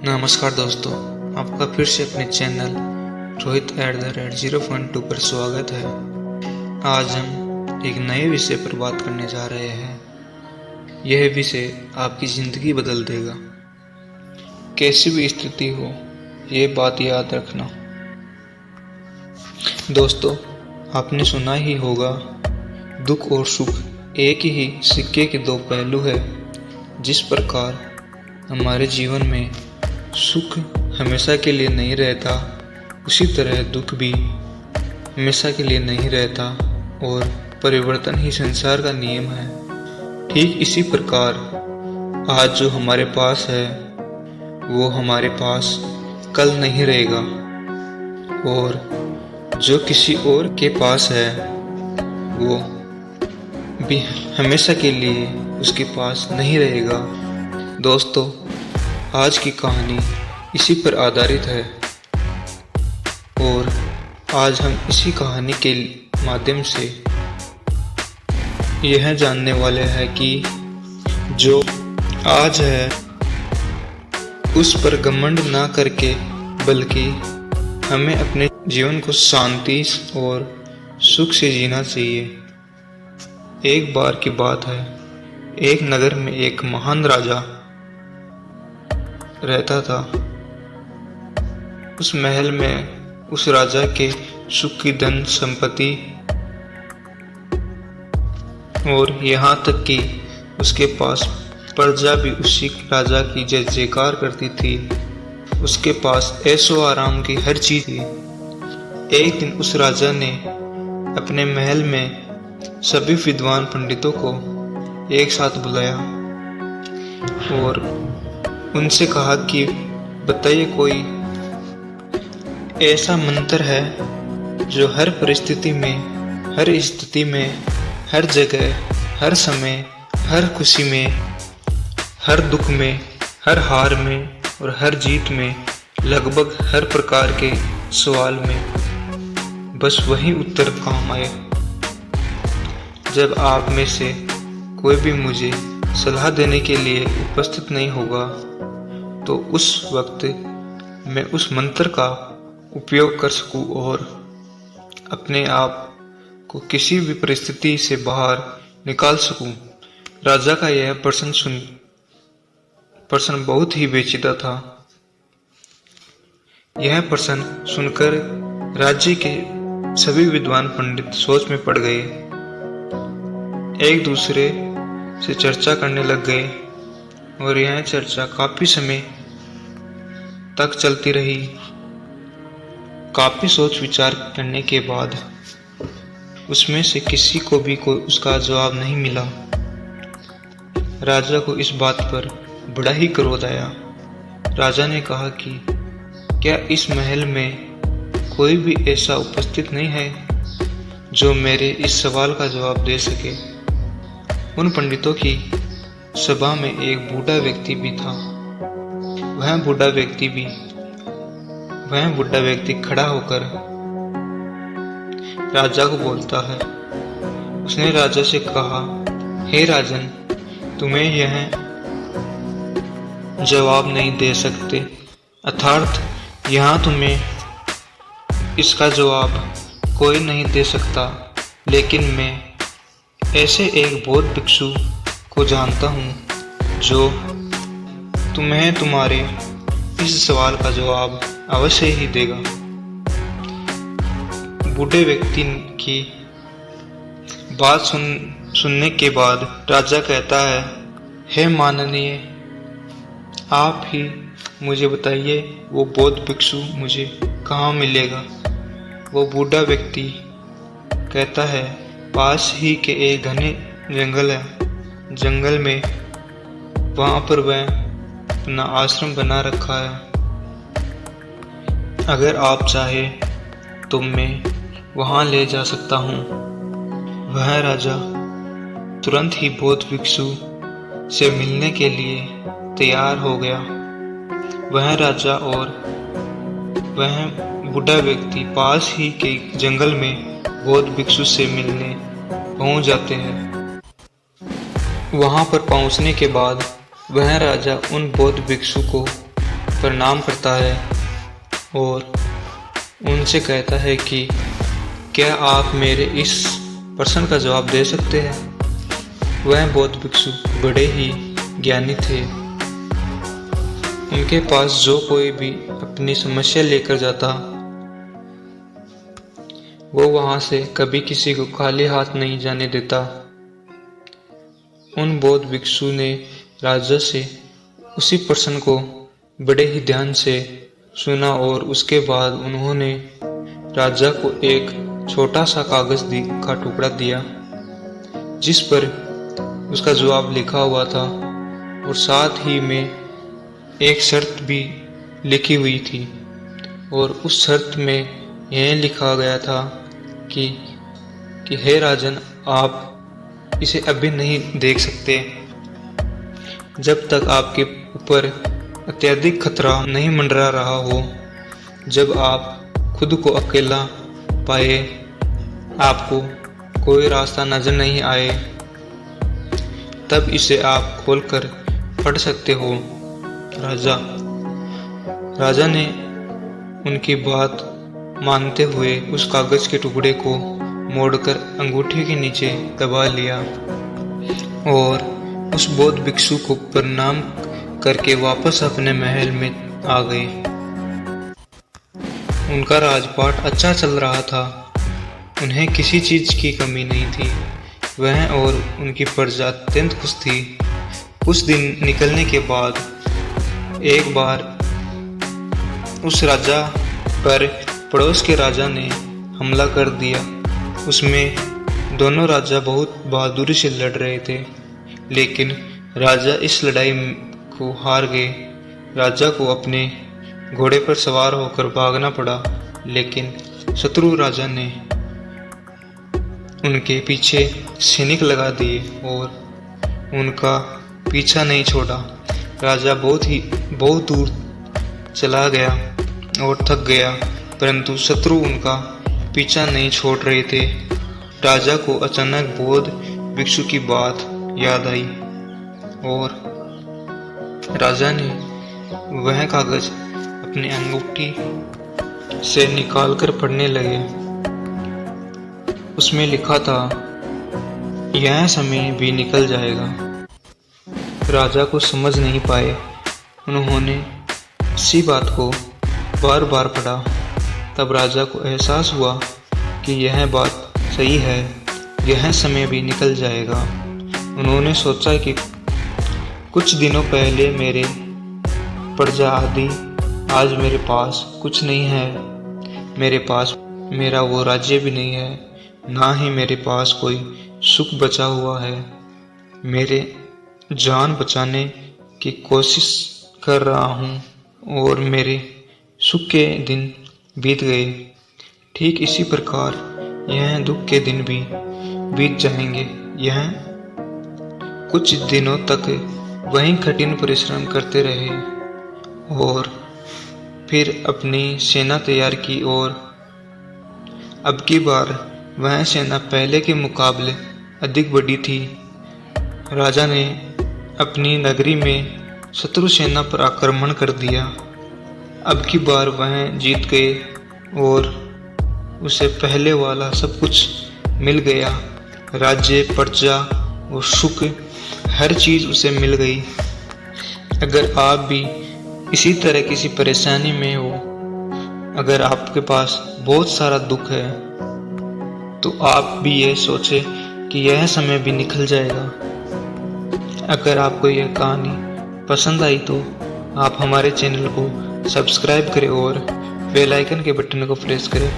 नमस्कार दोस्तों, आपका फिर से अपने चैनल रोहित @0.2 पर स्वागत है। आज हम एक नए विषय पर बात करने जा रहे हैं। यह विषय आपकी ज़िंदगी बदल देगा। कैसी भी स्थिति हो, ये बात याद रखना। दोस्तों, आपने सुना ही होगा, दुख और सुख एक ही सिक्के के दो पहलू है। जिस प्रकार हमारे जीवन में सुख हमेशा के लिए नहीं रहता, उसी तरह दुख भी हमेशा के लिए नहीं रहता और परिवर्तन ही संसार का नियम है। ठीक इसी प्रकार आज जो हमारे पास है वो हमारे पास कल नहीं रहेगा, और जो किसी और के पास है वो भी हमेशा के लिए उसके पास नहीं रहेगा। दोस्तों, आज की कहानी इसी पर आधारित है और आज हम इसी कहानी के माध्यम से यह जानने वाले हैं कि जो आज है उस पर घमंड ना करके, बल्कि हमें अपने जीवन को शांति और सुख से जीना चाहिए। एक बार की बात है, एक नगर में एक महान राजा रहता था। उस महल में उस राजा के सुख की धन संपत्ति और यहाँ तक कि उसके पास प्रजा भी उसी राजा की जय जयकार करती थी। उसके पास ऐशो आराम की हर चीज थी। एक दिन उस राजा ने अपने महल में सभी विद्वान पंडितों को एक साथ बुलाया और उनसे कहा कि बताइए, कोई ऐसा मंत्र है जो हर परिस्थिति में, हर स्थिति में, हर जगह, हर समय, हर खुशी में, हर दुख में, हर हार में और हर जीत में, लगभग हर प्रकार के सवाल में बस वही उत्तर काम आए। जब आप में से कोई भी मुझे सलाह देने के लिए उपस्थित नहीं होगा, तो उस वक्त मैं उस मंत्र का उपयोग कर सकूं और अपने आप को किसी भी परिस्थिति से बाहर निकाल सकूं। राजा का यह प्रश्न बहुत ही पेचीदा था। यह प्रश्न सुनकर राज्य के सभी विद्वान पंडित सोच में पड़ गए, एक दूसरे से चर्चा करने लग गए और यह चर्चा काफी समय तक चलती रही। काफी सोच विचार करने के बाद उसमें से किसी को भी कोई उसका जवाब नहीं मिला। राजा को इस बात पर बड़ा ही क्रोध आया। राजा ने कहा कि क्या इस महल में कोई भी ऐसा उपस्थित नहीं है जो मेरे इस सवाल का जवाब दे सके। उन पंडितों की सभा में एक बूढ़ा व्यक्ति भी था। वह बूढ़ा व्यक्ति खड़ा होकर राजा को बोलता है। उसने राजा से कहा, हे राजन, तुम्हें यह जवाब नहीं दे सकते, अर्थात यहाँ तुम्हें इसका जवाब कोई नहीं दे सकता, लेकिन मैं ऐसे एक बौद्ध भिक्षु को जानता हूँ जो तुम्हें तुम्हारे इस सवाल का जवाब अवश्य ही देगा। बूढ़े व्यक्ति की बात सुनने के बाद राजा कहता है, हे माननीय, आप ही मुझे बताइए वो बौद्ध भिक्षु मुझे कहाँ मिलेगा। वो बूढ़ा व्यक्ति कहता है, पास ही के एक घने जंगल है। जंगल में वहाँ पर वह अपना आश्रम बना रखा है। अगर आप चाहे तो मैं वहाँ ले जा सकता हूँ। वह राजा तुरंत ही बौद्ध भिक्षु से मिलने के लिए तैयार हो गया। वह राजा और वह बूढ़ा व्यक्ति पास ही के जंगल में बौद्ध भिक्षु से मिलने पहुंच जाते हैं। वहां पर पहुंचने के बाद वह राजा उन बौद्ध भिक्षु को प्रणाम करता है और उनसे कहता है कि क्या आप मेरे इस प्रश्न का जवाब दे सकते हैं। वह बौद्ध भिक्षु बड़े ही ज्ञानी थे। उनके पास जो कोई भी अपनी समस्या लेकर जाता, वो वहां से कभी किसी को खाली हाथ नहीं जाने देता। उन बौद्ध भिक्षु ने राजा से उसी प्रश्न को बड़े ही ध्यान से सुना और उसके बाद उन्होंने राजा को एक छोटा सा कागज का टुकड़ा दिया जिस पर उसका जवाब लिखा हुआ था और साथ ही में एक शर्त भी लिखी हुई थी और उस शर्त में यह लिखा गया था कि हे राजन, आप इसे अभी नहीं देख सकते जब तक आपके ऊपर अत्यधिक खतरा नहीं मंडरा रहा हो। जब आप खुद को अकेला पाए, आपको कोई रास्ता नजर नहीं आए, तब इसे आप खोलकर पढ़ सकते हो। राजा ने उनकी बात मानते हुए उस कागज के टुकड़े को मोड़कर अंगूठी के नीचे दबा लिया और उस बौद्ध भिक्षु को प्रणाम करके वापस अपने महल में आ गए। उनका राजपाट अच्छा चल रहा था, उन्हें किसी चीज की कमी नहीं थी। वह और उनकी प्रजा अत्यंत खुश थी। कुछ दिन निकलने के बाद एक बार उस राजा पर पड़ोस के राजा ने हमला कर दिया। उसमें दोनों राजा बहुत बहादुरी से लड़ रहे थे, लेकिन राजा इस लड़ाई को हार गए। राजा को अपने घोड़े पर सवार होकर भागना पड़ा, लेकिन शत्रु राजा ने उनके पीछे सैनिक लगा दिए और उनका पीछा नहीं छोड़ा। राजा बहुत दूर चला गया और थक गया, परंतु शत्रु उनका पीछा नहीं छोड़ रहे थे। राजा को अचानक बौद्ध भिक्षु की बात याद आई और राजा ने वह कागज अपनी अंगूठी से निकालकर पढ़ने लगे। उसमें लिखा था, यह समय भी निकल जाएगा। राजा को समझ नहीं पाए। उन्होंने इसी बात को बार बार पढ़ा। तब राजा को एहसास हुआ कि यह बात सही है, यह समय भी निकल जाएगा। उन्होंने सोचा कि कुछ दिनों पहले मेरे प्रजा आदि, आज मेरे पास कुछ नहीं है। मेरे पास मेरा वो राज्य भी नहीं है, ना ही मेरे पास कोई सुख बचा हुआ है। मेरे जान बचाने की कोशिश कर रहा हूँ और मेरे सुख के दिन बीत गए। ठीक इसी प्रकार यह दुख के दिन भी बीत जाएंगे। यह कुछ दिनों तक वहीं कठिन परिश्रम करते रहे और फिर अपनी सेना तैयार की और अब की बार वह सेना पहले के मुकाबले अधिक बड़ी थी। राजा ने अपनी नगरी में शत्रु सेना पर आक्रमण कर दिया। अब की बार वह जीत गए और उसे पहले वाला सब कुछ मिल गया। राज्य, प्रजा और सुख, हर चीज उसे मिल गई। अगर आप भी इसी तरह किसी परेशानी में हो, अगर आपके पास बहुत सारा दुख है, तो आप भी ये सोचें कि यह समय भी निकल जाएगा। अगर आपको यह कहानी पसंद आई तो आप हमारे चैनल को सब्सक्राइब करें और बेल आइकन के बटन को प्रेस करें।